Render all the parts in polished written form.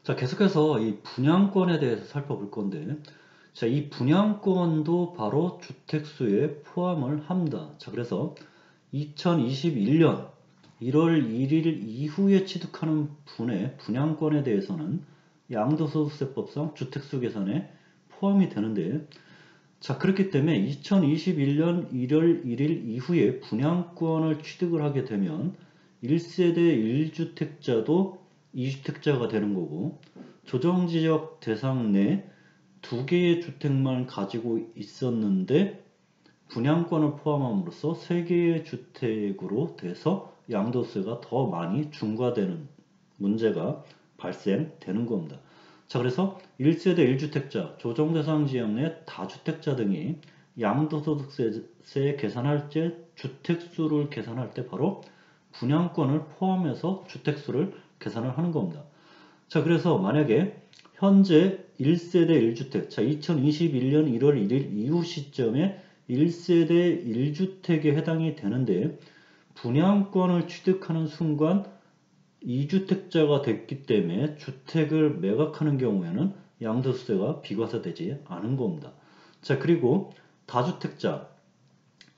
자, 계속해서 이 분양권에 대해서 살펴볼 건데, 자, 이 분양권도 바로 주택수에 포함을 합니다. 자, 그래서 2021년 1월 1일 이후에 취득하는 분의 분양권에 대해서는 양도소득세법상 주택수 계산에 포함이 되는데, 자, 그렇기 때문에 2021년 1월 1일 이후에 분양권을 취득을 하게 되면 1세대 1주택자도 2주택자가 되는 거고, 조정지역 대상 내 두 개의 주택만 가지고 있었는데 분양권을 포함함으로써 세 개의 주택으로 돼서 양도세가 더 많이 중과되는 문제가 발생되는 겁니다. 자, 그래서 1세대 1주택자, 조정대상 지역 내 다주택자 등이 양도소득세 계산할 때 주택수를 계산할 때 바로 분양권을 포함해서 주택수를 계산을 하는 겁니다. 자, 그래서 만약에 현재 1세대 1주택, 자, 2021년 1월 1일 이후 시점에 1세대 1주택에 해당이 되는데 분양권을 취득하는 순간 2주택자가 됐기 때문에 주택을 매각하는 경우에는 양도세가 비과세되지 않은 겁니다. 자, 그리고 다주택자,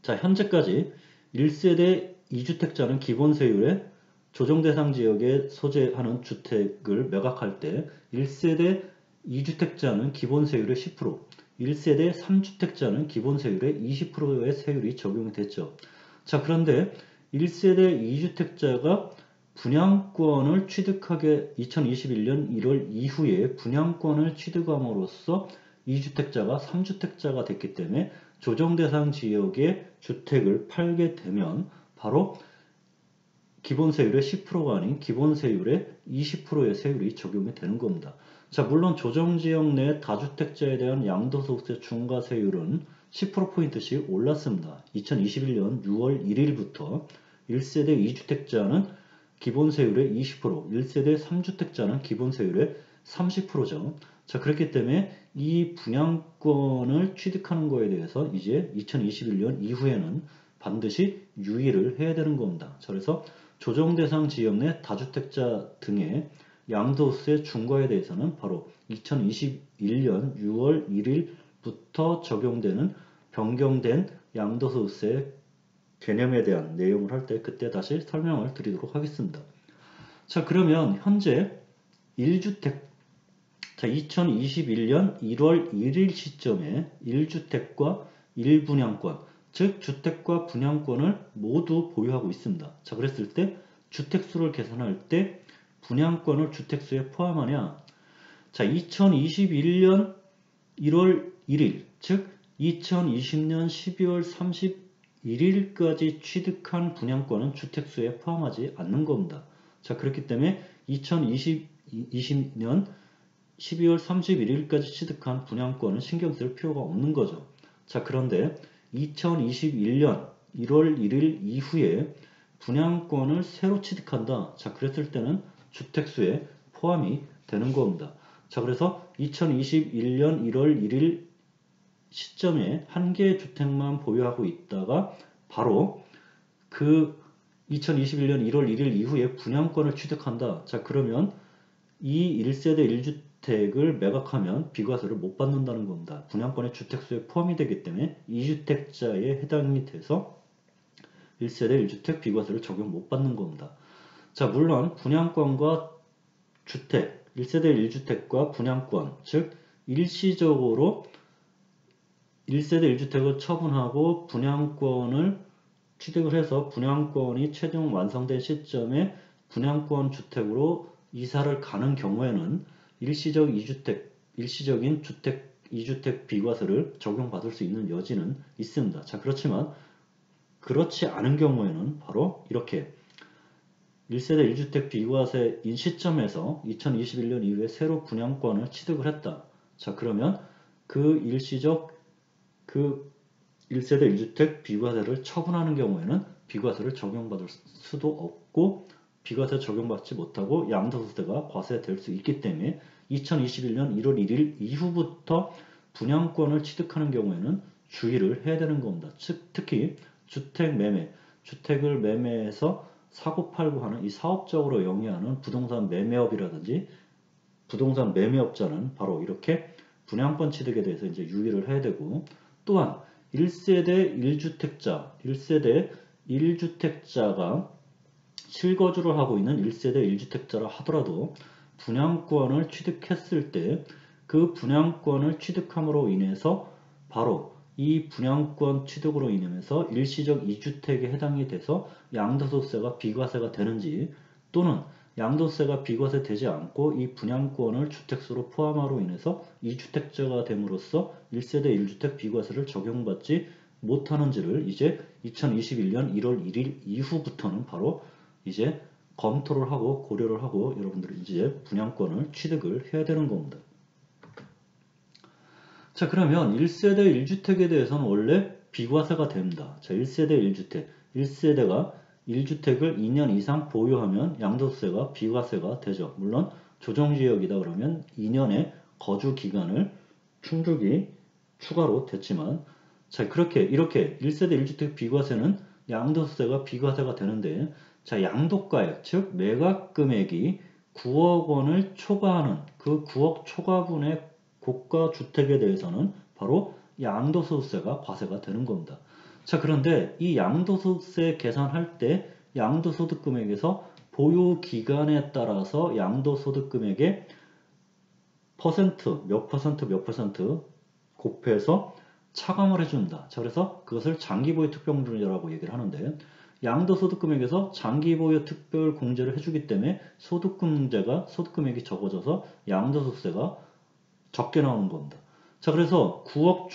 자, 현재까지 1세대 2주택자는 기본세율에 조정대상 지역에 소재하는 주택을 매각할 때 1세대 2주택자는 기본세율의 10%, 1세대 3주택자는 기본세율의 20%의 세율이 적용이 됐죠. 자, 그런데 1세대 2주택자가 분양권을 취득하게 2021년 1월 이후에 분양권을 취득함으로써 2주택자가 3주택자가 됐기 때문에 조정대상 지역의 주택을 팔게 되면 바로 기본세율의 10%가 아닌 기본세율의 20%의 세율이 적용이 되는 겁니다. 자, 물론 조정지역 내 다주택자에 대한 양도소득세 중과세율은 10%포인트씩 올랐습니다. 2021년 6월 1일부터 1세대 2주택자는 기본세율의 20%, 1세대 3주택자는 기본세율의 30%죠. 자, 그렇기 때문에 이 분양권을 취득하는 거에 대해서 이제 2021년 이후에는 반드시 유의를 해야 되는 겁니다. 자, 그래서 조정대상 지역 내 다주택자 등의 양도세 중과에 대해서는 바로 2021년 6월 1일부터 적용되는 변경된 양도소득세 개념에 대한 내용을 할 때 그때 다시 설명을 드리도록 하겠습니다. 자, 그러면 현재 1주택, 자, 2021년 1월 1일 시점에 1주택과 1분양권, 즉 주택과 분양권을 모두 보유하고 있습니다. 자, 그랬을 때 주택수를 계산할 때 분양권을 주택수에 포함하냐? 자, 2021년 1월 1일, 즉 2020년 12월 31일까지 취득한 분양권은 주택수에 포함하지 않는 겁니다. 자, 그렇기 때문에 2020년 12월 31일까지 취득한 분양권은 신경 쓸 필요가 없는 거죠. 자, 그런데 2021년 1월 1일 이후에 분양권을 새로 취득한다. 자, 그랬을 때는 주택수에 포함이 되는 겁니다. 자, 그래서 2021년 1월 1일 시점에 한 개의 주택만 보유하고 있다가 바로 그 2021년 1월 1일 이후에 분양권을 취득한다. 자, 그러면 이 1세대 1주택을 매각하면 비과세를 못 받는다는 겁니다. 분양권의 주택수에 포함이 되기 때문에 2주택자에 해당이 돼서 1세대 1주택 비과세를 적용 못 받는 겁니다. 자, 물론 분양권과 주택, 1세대 1주택과 분양권, 즉 일시적으로 1세대 1주택을 처분하고 분양권을 취득을 해서 분양권이 최종 완성된 시점에 분양권 주택으로 이사를 가는 경우에는 일시적인 주택 2주택 비과세를 적용받을 수 있는 여지는 있습니다. 자, 그렇지만 그렇지 않은 경우에는 바로 이렇게 1세대 1주택 비과세인 시점에서 2021년 이후에 새로 분양권을 취득을 했다. 자, 그러면 그 1세대 1주택 비과세를 처분하는 경우에는 비과세를 적용받을 수도 없고 비과세 적용받지 못하고 양도소득세가 과세될 수 있기 때문에 2021년 1월 1일 이후부터 분양권을 취득하는 경우에는 주의를 해야 되는 겁니다. 특히 주택 매매, 주택을 매매해서 사고팔고 하는 이 사업적으로 영위하는 부동산 매매업이라든지 부동산 매매업자는 바로 이렇게 분양권 취득에 대해서 이제 유의를 해야 되고, 또한 1세대 1주택자, 1세대 1주택자가 실거주를 하고 있는 1세대 1주택자라 하더라도 분양권을 취득했을 때 그 분양권을 취득함으로 인해서 바로 이 분양권 취득으로 인하면서 일시적 2주택에 해당이 돼서 양도소득세가 비과세가 되는지, 또는 양도세가 비과세 되지 않고 이 분양권을 주택수로 포함함으로 인해서 2주택자가 됨으로써 1세대 1주택 비과세를 적용받지 못하는지를 이제 2021년 1월 1일 이후부터는 바로 이제 검토를 하고 고려를 하고 여러분들이 이제 분양권을 취득을 해야 되는 겁니다. 자, 그러면 1세대 1주택에 대해서는 원래 비과세가 됩니다. 자, 1세대 1주택. 1세대가 1주택을 2년 이상 보유하면 양도세가 비과세가 되죠. 물론 조정지역이다 그러면 2년의 거주 기간을 충족이 추가로 됐지만, 자, 이렇게 1세대 1주택 비과세는 양도세가 비과세가 되는데, 자, 양도가액, 즉 매각 금액이 9억 원을 초과하는 그 9억 초과분의 고가 주택에 대해서는 바로 양도소득세가 과세가 되는 겁니다. 자, 그런데 이 양도소득세 계산할 때 양도소득 금액에서 보유 기간에 따라서 양도소득 금액의 몇 퍼센트 곱해서 차감을 해준다. 자, 그래서 그것을 장기보유 특별공제라고 얘기를 하는데, 양도소득 금액에서 장기보유 특별공제를 해주기 때문에 소득금액이 적어져서 양도소득세가 적게 나오는 겁니다. 자, 그래서 9억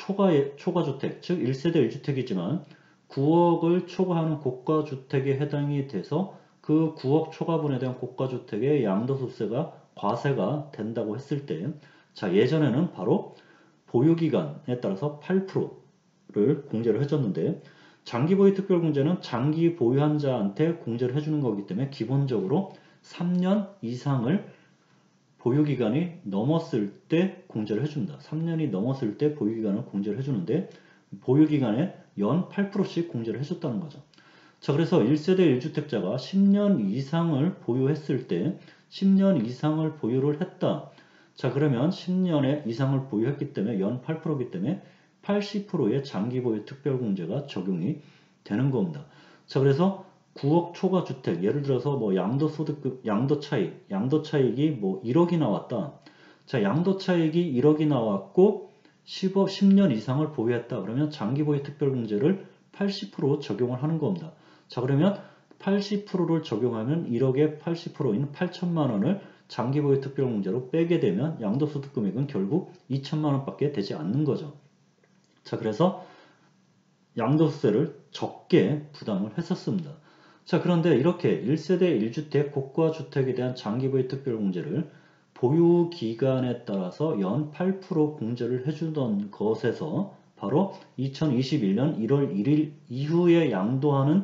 초과주택, 즉 1세대 1주택이지만 9억을 초과하는 고가주택에 해당이 돼서 그 9억 초과분에 대한 고가주택의 양도소득세가 과세가 된다고 했을 때, 자, 예전에는 바로 보유기간에 따라서 8%를 공제를 해줬는데, 장기보유 특별공제는 장기 보유한 자한테 공제를 해주는 거기 때문에 기본적으로 3년 이상을 보유기간이 넘었을 때 공제를 해줍니다. 3년이 넘었을 때 보유기간을 공제를 해주는데, 보유기간에 연 8%씩 공제를 해줬다는 거죠. 자, 그래서 1세대 1주택자가 10년 이상을 보유했을 때 10년 이상을 보유를 했다. 자, 그러면 10년의 이상을 보유했기 때문에 연 8%이기 때문에 80%의 장기보유 특별공제가 적용이 되는 겁니다. 자, 그래서 9억 초과 주택, 예를 들어서 뭐 양도차익이 뭐 1억이 나왔다. 자, 양도차익이 1억이 나왔고 10년 이상을 보유했다. 그러면 장기보유 특별공제를 80% 적용을 하는 겁니다. 자, 그러면 80%를 적용하면 1억의 80%인 8천만 원을 장기보유 특별공제로 빼게 되면 양도소득 금액은 결국 2천만 원밖에 되지 않는 거죠. 자, 그래서 양도세를 적게 부담을 했었습니다. 자, 그런데 이렇게 1세대 1주택 고가주택에 대한 장기보유 특별공제를 보유기간에 따라서 연 8% 공제를 해주던 것에서 바로 2021년 1월 1일 이후에 양도하는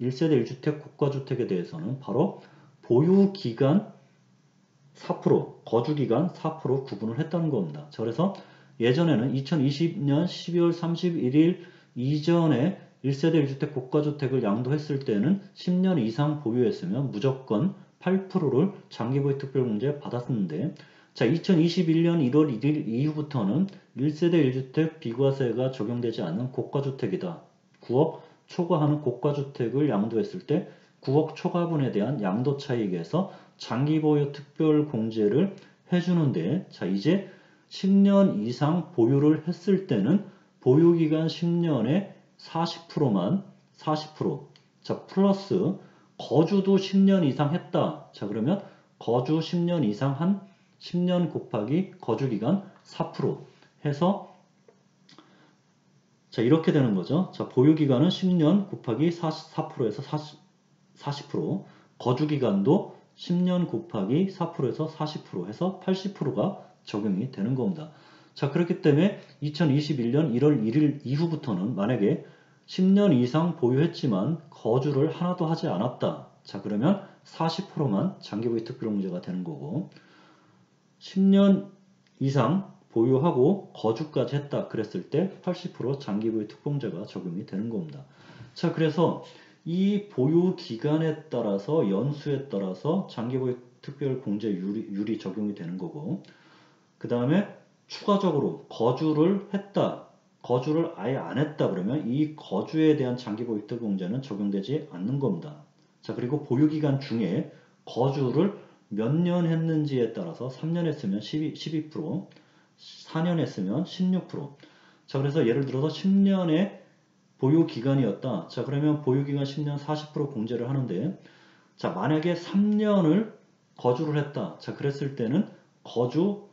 1세대 1주택 고가주택에 대해서는 바로 보유기간 4%, 거주기간 4% 구분을 했다는 겁니다. 그래서 예전에는 2020년 12월 31일 이전에 1세대 1주택 고가주택을 양도했을 때는 10년 이상 보유했으면 무조건 8%를 장기보유 특별공제 받았는데, 자, 2021년 1월 1일 이후부터는 1세대 1주택 비과세가 적용되지 않는 고가주택이다. 9억 초과하는 고가주택을 양도했을 때 9억 초과분에 대한 양도 차익에서 장기보유 특별공제를 해주는데, 자, 이제 10년 이상 보유를 했을 때는 보유기간 10년에 40%만 40%. 자, 플러스 거주도 10년 이상 했다. 자, 그러면 거주 10년 이상 한 10년 곱하기 거주기간 4% 해서, 자, 이렇게 되는 거죠. 자, 보유기간은 10년 곱하기 44%에서 40%, 거주기간도 10년 곱하기 4%에서 40% 해서 80%가 적용이 되는 겁니다. 자, 그렇기 때문에 2021년 1월 1일 이후부터는 만약에 10년 이상 보유했지만 거주를 하나도 하지 않았다. 자, 그러면 40%만 장기보유 특별공제가 되는 거고, 10년 이상 보유하고 거주까지 했다 그랬을 때 80% 장기보유 특공제가 적용이 되는 겁니다. 자, 그래서 이 보유 기간에 따라서 연수에 따라서 장기보유 특별공제율이 적용이 되는 거고, 그 다음에 추가적으로 거주를 했다, 거주를 아예 안 했다 그러면 이 거주에 대한 장기보유 특별공제는 적용되지 않는 겁니다. 자, 그리고 보유기간 중에 거주를 몇 년 했는지에 따라서 3년 했으면 12%, 4년 했으면 16%. 자, 그래서 예를 들어서 10년의 보유기간이었다. 자, 그러면 보유기간 10년 40% 공제를 하는데, 자, 만약에 3년을 거주를 했다. 자, 그랬을 때는 거주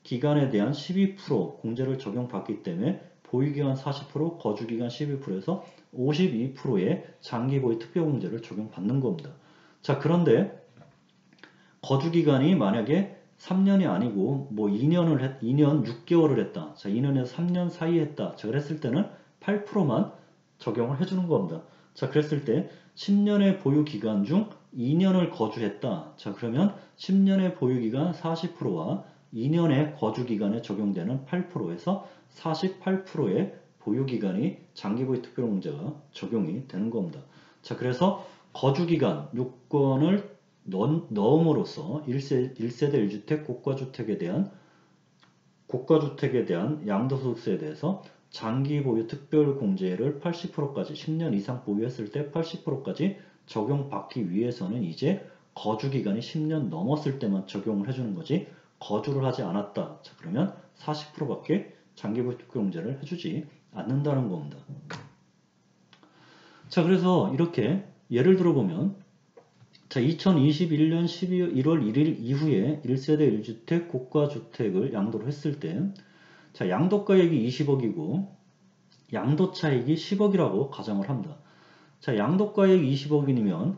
기간에 대한 12% 공제를 적용받기 때문에 보유기간 40%, 거주기간 12%에서 52%의 장기보유 특별공제를 적용받는 겁니다. 자, 그런데 거주기간이 만약에 3년이 아니고 뭐 2년 6개월을 했다. 자, 2년에서 3년 사이에 했다. 자, 그랬을 때는 8%만 적용을 해주는 겁니다. 자, 그랬을 때 10년의 보유기간 중 2년을 거주했다. 자, 그러면 10년의 보유기간 40%와 2년의 거주기간에 적용되는 8%에서 48%의 보유기간이 장기보유 특별공제가 적용이 되는 겁니다. 자, 그래서 거주기간 요건을 넣음으로써 1세대 1주택 고가주택에 대한 양도소득세에 대해서 장기보유 특별공제를 80%까지 10년 이상 보유했을 때 80%까지 적용받기 위해서는 이제 거주기간이 10년 넘었을 때만 적용을 해주는 거지, 거주를 하지 않았다. 자, 그러면 40%밖에 장기보유 특별공제를 해주지 않는다는 겁니다. 자, 그래서 이렇게 예를 들어보면, 자, 2021년 1월 1일 이후에 1세대 1주택 고가주택을 양도를 했을 때, 자, 양도가액이 20억이고 양도차익이 10억이라고 가정을 합니다. 자, 양도가액이 20억이면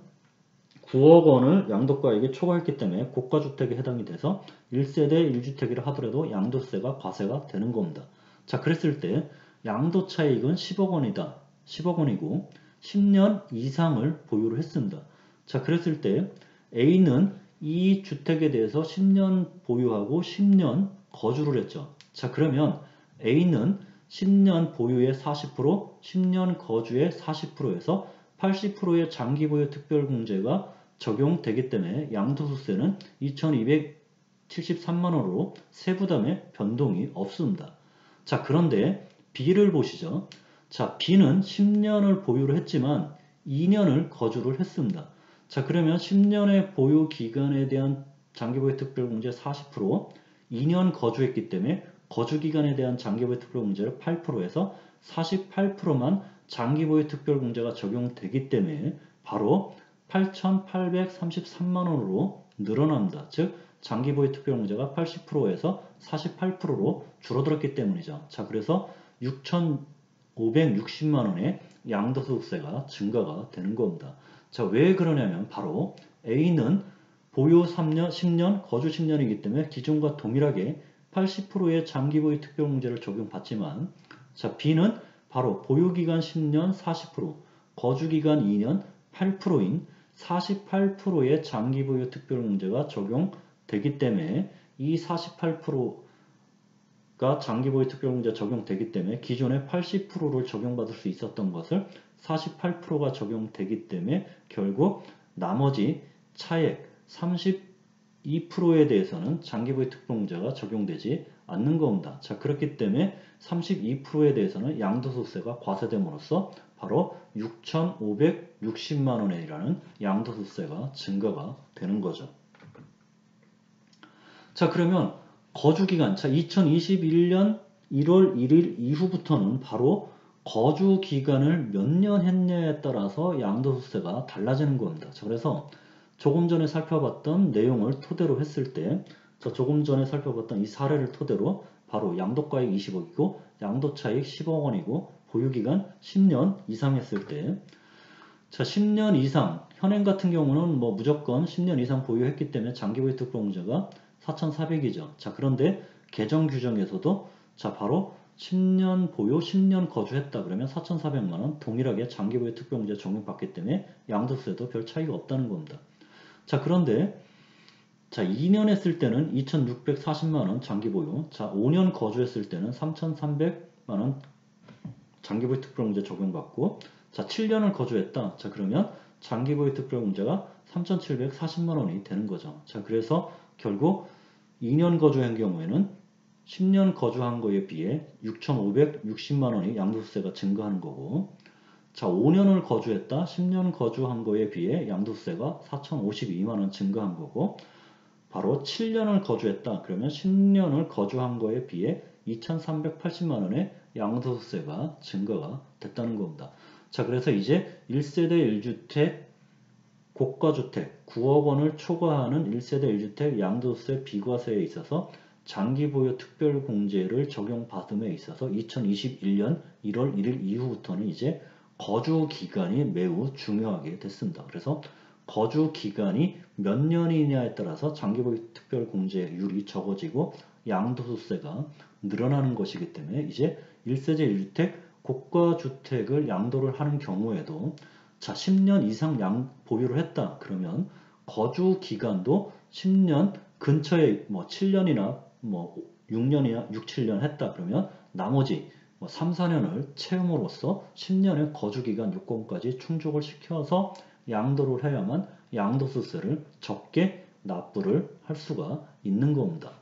9억 원을 양도가액에 초과했기 때문에 고가주택에 해당이 돼서 1세대 1주택이라 하더라도 양도세가 과세가 되는 겁니다. 자, 그랬을 때 양도차익은 10억 원이다. 10억 원이고 10년 이상을 보유를 했습니다. 자, 그랬을 때 A는 이 주택에 대해서 10년 보유하고 10년 거주를 했죠. 자, 그러면 A는 10년 보유의 40%, 10년 거주의 40%에서 80%의 장기보유 특별공제가 적용되기 때문에 양도소득세는 2,273만원으로 세부담에 변동이 없습니다. 자, 그런데 B를 보시죠. 자, B는 10년을 보유를 했지만 2년을 거주를 했습니다. 자, 그러면 10년의 보유 기간에 대한 장기보유 특별공제 40%, 2년 거주했기 때문에 거주기간에 대한 장기보유 특별공제를 8%에서 48%만 장기보유 특별공제가 적용되기 때문에 바로 8,833만원으로 늘어납니다. 즉 장기보유 특별공제가 80%에서 48%로 줄어들었기 때문이죠. 자, 그래서 6,560만원의 양도소득세가 증가가 되는 겁니다. 자, 왜 그러냐면 바로 A는 보유 3년, 10년, 거주 10년이기 때문에 기존과 동일하게 80%의 장기보유 특별공제를 적용받지만, 자, B는 바로 보유기간 10년 40%, 거주기간 2년 8%인 48%의 장기보유 특별공제가 적용되기 때문에 이 48%가 장기보유 특별공제 적용되기 때문에 기존의 80%를 적용받을 수 있었던 것을 48%가 적용되기 때문에 결국 나머지 차액 32%에 대해서는 장기보유 특별공제가 적용되지 않는 겁니다. 자, 그렇기 때문에 32%에 대해서는 양도소득세가 과세됨으로써 바로 6,560만원이라는 양도소득세가 증가가 되는 거죠. 자, 그러면 거주기간, 자, 2021년 1월 1일 이후부터는 바로 거주기간을 몇 년 했냐에 따라서 양도소득세가 달라지는 겁니다. 자, 그래서 조금 전에 살펴봤던 내용을 토대로 했을 때, 자, 조금 전에 살펴봤던 이 사례를 토대로 바로 양도가액 20억이고 양도차익 10억 원이고 보유기간 10년 이상 했을 때, 자, 10년 이상, 현행 같은 경우는 뭐 무조건 10년 이상 보유했기 때문에 장기보유 특별공제가 4,400이죠. 자, 그런데 개정 규정에서도 자, 바로 10년 보유, 10년 거주했다 그러면 4,400만원 동일하게 장기보유 특별공제 적용받기 때문에 양도세도 별 차이가 없다는 겁니다. 자, 그런데 자, 2년 했을 때는 2,640만원 장기보유, 자, 5년 거주했을 때는 3,300만원 장기보유 특별공제 적용받고, 자, 7년을 거주했다. 자, 그러면 장기보유 특별공제가 3,740만 원이 되는 거죠. 자, 그래서 결국 2년 거주한 경우에는 10년 거주한 거에 비해 6,560만 원이 양도소득세가 증가하는 거고, 자, 5년을 거주했다. 10년 거주한 거에 비해 양도세가 4,052만 원 증가한 거고, 바로 7년을 거주했다. 그러면 10년을 거주한 거에 비해 2,380만 원의 양도세가 증가가 됐다는 겁니다. 자, 그래서 이제 1세대 1주택 고가주택 9억 원을 초과하는 1세대 1주택 양도세 비과세에 있어서 장기보유 특별공제를 적용받음에 있어서 2021년 1월 1일 이후부터는 이제 거주 기간이 매우 중요하게 됐습니다. 그래서 거주 기간이 몇 년이냐에 따라서 장기보유 특별공제율이 적어지고 양도소득세가 늘어나는 것이기 때문에 이제 1세대 1주택 고가주택을 양도를 하는 경우에도 자, 10년 이상 보유를 했다. 그러면 거주 기간도 10년 근처에 뭐 7년이나 뭐 6년이나 6, 7년 했다. 그러면 나머지 뭐 3, 4년을 채움으로써 10년의 거주 기간 요건까지 충족을 시켜서 양도를 해야만 양도소득세를 적게 납부를 할 수가 있는 겁니다.